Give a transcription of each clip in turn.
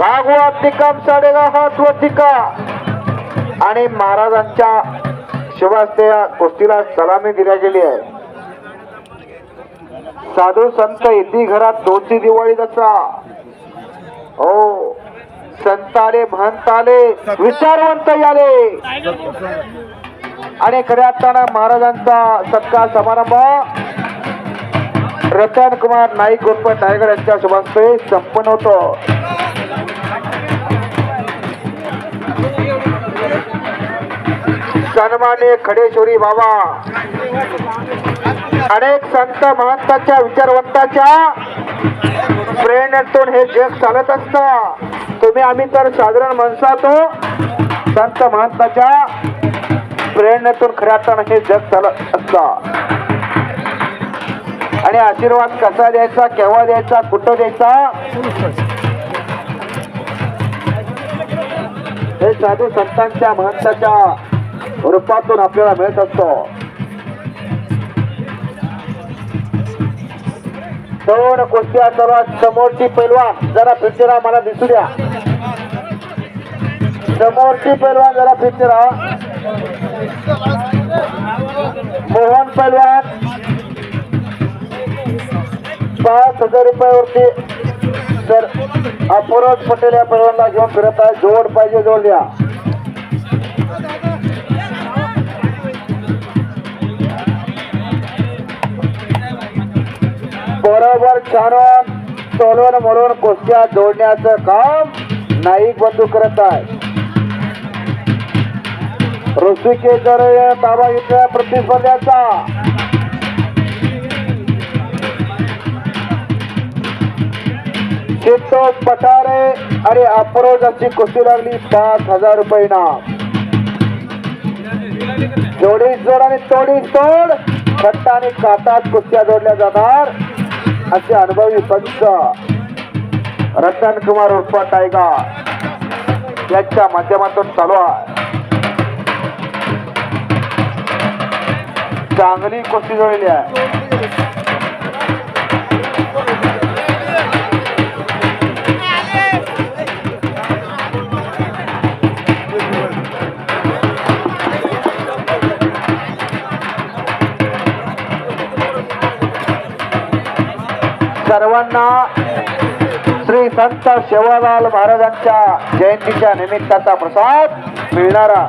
भागवत निकम साडेगाव हात वतिका आणि महाराजांच्या शुभास्ते या कुस्तीला सलामी दिली गेली आहे. साधू संत येती घरात दोनची दिवाळी दसरा. हो संत आले महंत आले विचारवंत आले आणि खऱ्या अर्थानं महाराजांचा सत्कार समारंभ रतन कुमार नाईक उर्फ टायगर यांच्या शुभास्ते संपन्न होतो. सन्मान्य खडेश्वरी बाबा अनेक संत महंतांच्या विचारवंताच्या प्रेरणेतून हे जग चालत असतं. तुम्ही आम्ही तर साधारण माणसातो संत महंताच्या प्रेरणेतून खऱ्या अर्थानं हे जग चालत असतं. आणि आशीर्वाद कसा द्यायचा, केव्हा द्यायचा, कुठं द्यायचा हे साधू संतांच्या महंताच्या रूपातून आपल्याला मिळत असतो. दोन कुस्त्या सर्वात समोरची पैलवान जरा फिरचिरा मला दिसू द्या. समोरची पैलवान जरा फिरचिरा. मोहन पैलवान 5,000 रुपयावरती तर अफरोज पटेल या पैलवानला घेऊन फिरत आहे. जोड पाहिजे जोड द्या. बरोबर छानून तोलून म्हणून कुस्त्या जोडण्याचं काम नाईक बंधू करत आहे. ऋषिकेश ताबा घेतल्या प्रतिस्पर्ध्याचा. चित्तो पठारे आणि अफरोज अशी कुस्ती लागली. 5,000 रुपये इनाम. जोडीस जोड आणि तोडीस तोड खट्टा आणि काटात कुस्त्या जोडल्या जाणार असे अनुभवी पंच रतन कुमार उर्फ टायगर यांच्या माध्यमातून चालू आहे. चांगली कुस्ती जोडली आहे. सर्वांना श्री संत सेवालाल महाराजांच्या जयंतीच्या निमित्ताचा प्रसाद मिळणारा.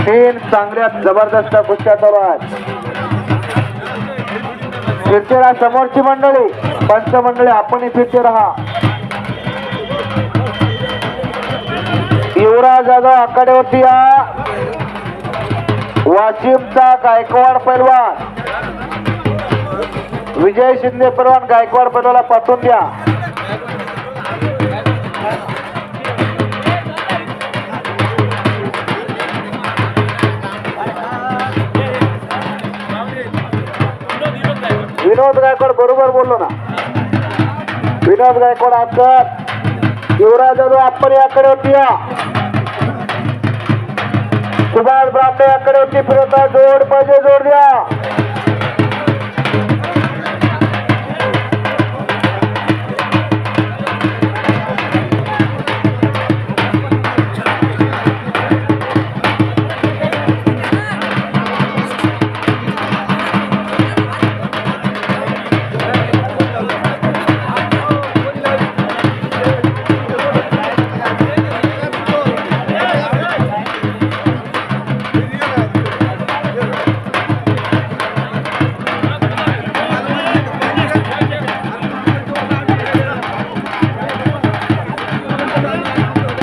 तीन चांगल्या जबरदस्त कुस्त्या चालू आहेत. फिरते समोरची मंडळी पंच मंडळी आपणही फिरते राहा. युवराज जाधव आखाड्यावरती या. वाशिमचा गायकवाड पैलवान विजय शिंदे पैलवान गायकवाड पैलवानला पाठवून द्या. विनोद गायकवाड बरोबर बोललो ना. विनोद गायकवाड आकर युवराज जाधव आपण याकडे होती या. सुभाष ब्राह्मणे याकडे होती फिरवता. जोड पाहिजे जोड द्या.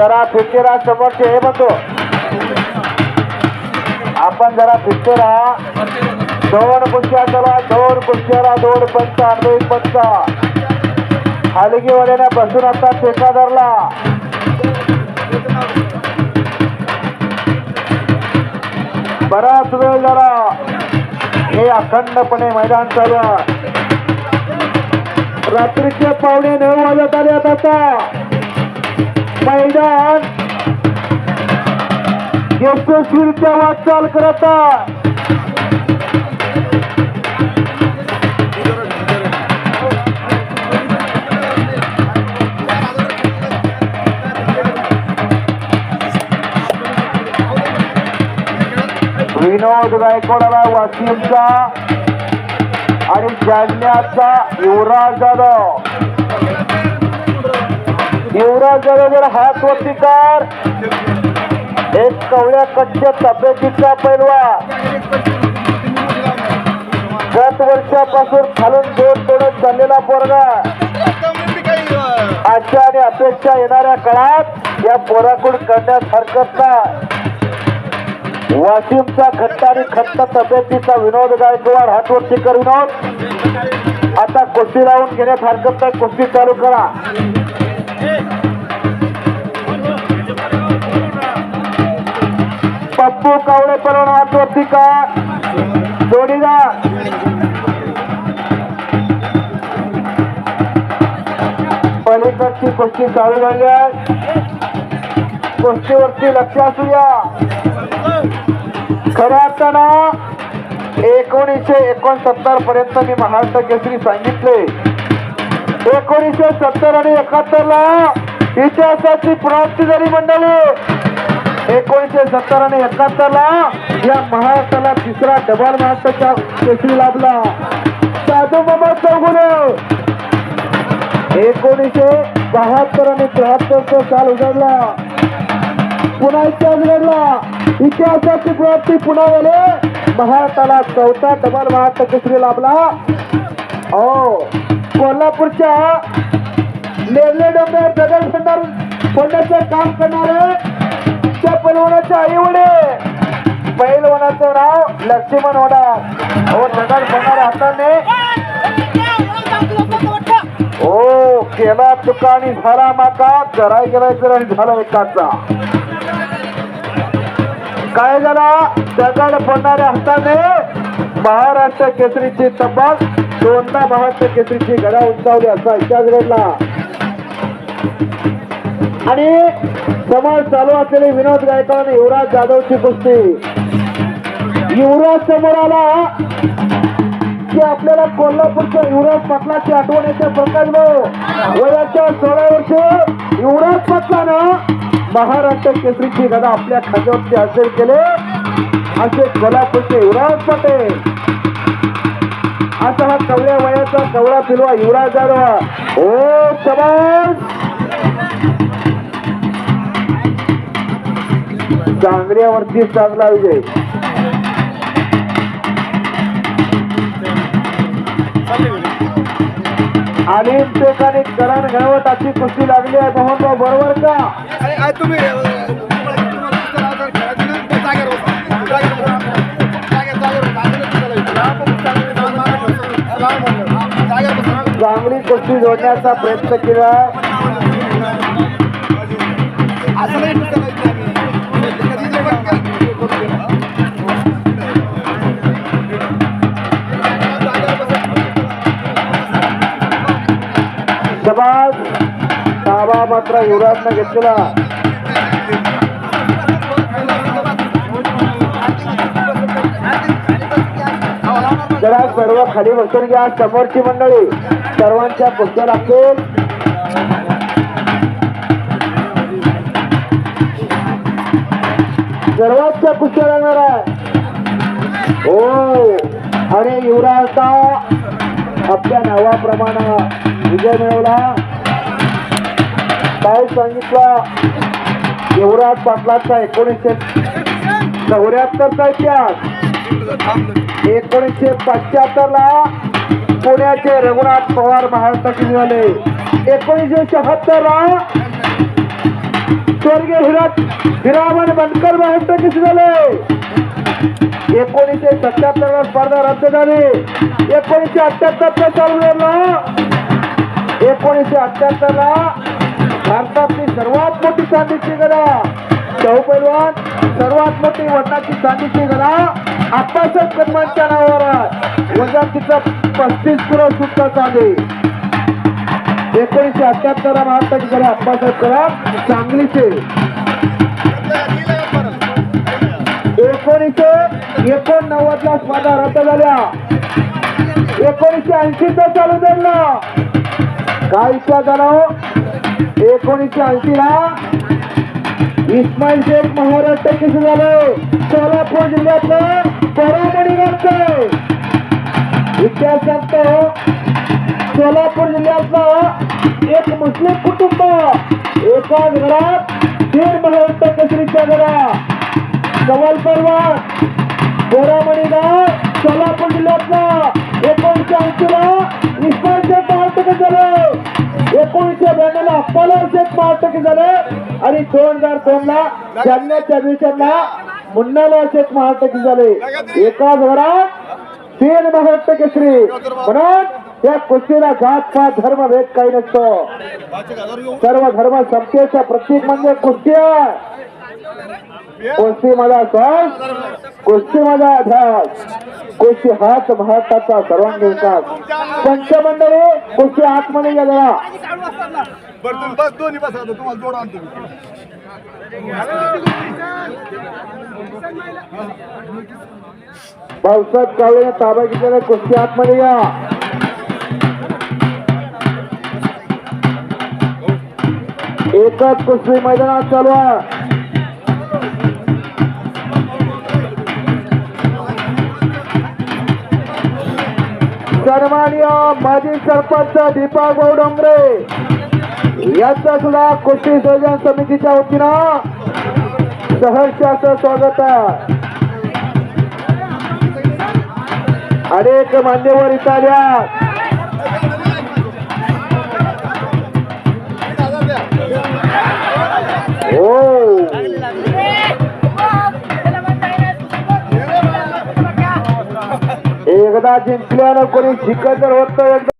जरा फिरते राहा. समोरचे हे बघतो आपण जरा फिरते राहा. दोन कुस्त्या चला. दोन कुस्त्याला दोन पंच अनुभवी पंच हलगीवाल्याने बसून आता ठेका धरला. बराच वेळ जरा हे अखंडपणे मैदान चालू आहे. रात्रीचे 9:15 वाजत आले. आता मैदान यशस्वीरित्या वाटचाल करत आहे. विनोद गायकवाडला वाशिमचा आणि जालन्याचा युवराज जाधव. युवराज जाधव जर हात वरती कर. एक कवळ्या कच्च्या तब्येतीचा पैलवान, गत वर्षापासून खालून दोन तोडत चाललेला पोरगा. आशा आणि अपेक्षा येणाऱ्या काळात या पोराकडून करण्यास हरकत नाही. वाशिमचा खट्टा आणि खट्ट तब्येतीचा विनोद गायकवाड हातवरती कर. विनोद आता कुस्ती लावून घेण्यात हरकत नाही. कुस्ती चालू करा. पप्पू कावळे परवान हातवरती का जोडीदार. पलीकडची कुस्ती चालू झाली आहे. कुस्तीवरती लक्ष असू द्या. खऱ्या अर्थानं 1969 पर्यंत मी महाराष्ट्र केसरी सांगितले. 1970 आणि 71 ला इतिहासाची प्राप्ती झाली मंडळी. 1970 आणि 71 ला या महाराष्ट्राला तिसरा डबल महाराष्ट्राचा केसरी लाभला. साधू बाबा चौगुले 1972 आणि 73 साल उजाडला. पुन्हा इतिहास घडला. इतिहासाची प्राप्ती पुन्हा झाली. महाराष्ट्राला चौथा डबल महाराष्ट्र केसरी लाभला. कोल्हापूरच्या नेरले डोंगर दगड फोडण्याचं काम करणारे त्या पैलवानाचे आई वडील. पैलवानाचं नाव लक्ष्मण वडार. दगड फोडणाऱ्या हाताने केला तुका आणि झाला माका. कराय गेलाय आणि झाला एकाचा. काय झाला? दगड फोडणाऱ्या हाताने महाराष्ट्र केसरीची तब्बल दोनदा महाराष्ट्र केसरीची गदा उंचावली असा इतिहास घडला. आणि समोर चालू असलेले विनोद गायकवाड आणि युवराज जाधवची कुस्ती. युवराज समोर आला की आपल्याला कोल्हापूरच्या युवराज पाटलाची आठवण येते. प्रकाश भाऊ वयाच्या 16 वर्ष युवराज पाटलानं महाराष्ट्र केसरीची गदा आपल्या खात्यावरती हजर केले. असे कोल्हापूरचे युवराज पाटील. असा हा कवळ्या वयाचा कवळा पिलवा युवराज जाधव. ओ शाबास. चांगल्यावरती चांगला विजय. आणि आणि करण घडवत अशी कुस्ती लागली आहे. मोहनभाऊ बरोबर का? तुम्ही चांगली कुस्ती जोडण्याचा प्रयत्न केला. ताबा मात्र युवराजनं घेतलेला. जरा सर्व खाली बसून घ्या. समोरची मंडळी सर्वांच्या कुस्त्या लागतील. सर्वांच्या कुस्त्या लागणार आहे. आणि युवराजचा आपल्या नावाप्रमाणे विजय मिळवला. काय सांगितलं? युवराज पाटलाचा 1974चा इतिहास. 1975 ला पुण्याचे रघुनाथ पवार महाराष्ट्र केसरी झाले. 1976 ला स्वर्गीय हिरामण बनकर महाराष्ट्र केसरी झाले. 1977 ला स्पर्धा रद्द झाली. 1978 चालू झाला. 1978 ला भारतातली सर्वात मोठी चांदीची गदा शाहू पैलवान, सर्वात मोठी वजनाची चांदीची गदा आप्पासाहेब कदमांच्या नावावर आहे. वजनाचा 35 किलो सुद्धा चांदी. 1978 ला महाराष्ट्राची गदा आप्पासाहेब कदम सांगलीचे. 1989 ला स्पर्धा रद्द झाल्या. 1980 चा चालू झाला. काय विचार झाला? 1980 ला इस्माईल शेख महाराष्ट्र केसरी झाले. सोलापूर जिल्ह्यातलं परामणी गावचं इतिहास सांगतो. सोलापूर जिल्ह्यातलं एक मुस्लिम कुटुंब एकाच घरात 3 महाराष्ट्र केसरीच्या घरा सवाल परवान बोरामणी गाव सोलापूर जिल्ह्यातला 1980 ला इस्माईल शेख महाराष्ट्र झाले. 1992 ला अप्पालाल शेख महाराष्ट्र झाले आणि 2002 ला जालन्याच्या दिवसांना मुन्नालाल शेख महाराष्ट्र झाले. एकाच घरात 3 महाराष्ट्र केसरी. म्हणून त्या कुस्तीला जात पात धर्म भेद काही नसतो. सर्व धर्म समतेचा प्रतीक म्हणजे कुस्ती आहे. कुस्ती माझा सण, कुस्ती माझा अध्यास, कुस्ती हाच महाराष्ट्राचा सर्वांगीण विकास. पंचमंडळी कुस्ती आतमध्ये गेला. पावसात कावळीने ताबा घेतलेला कुस्ती आतमध्ये या. एकच कुस्ती मैदानात चालू आहे. सन्माननीय माजी सरपंच दीपक भाऊ डोंगरे यांचा सुद्धा कुस्ती संयोजन समितीच्या वतीनं सहर्ष असं स्वागत आहे. अनेक मान्यवर इथं आल्यात. हो एकदा जिंकल्यानं कोणी शिकत होत.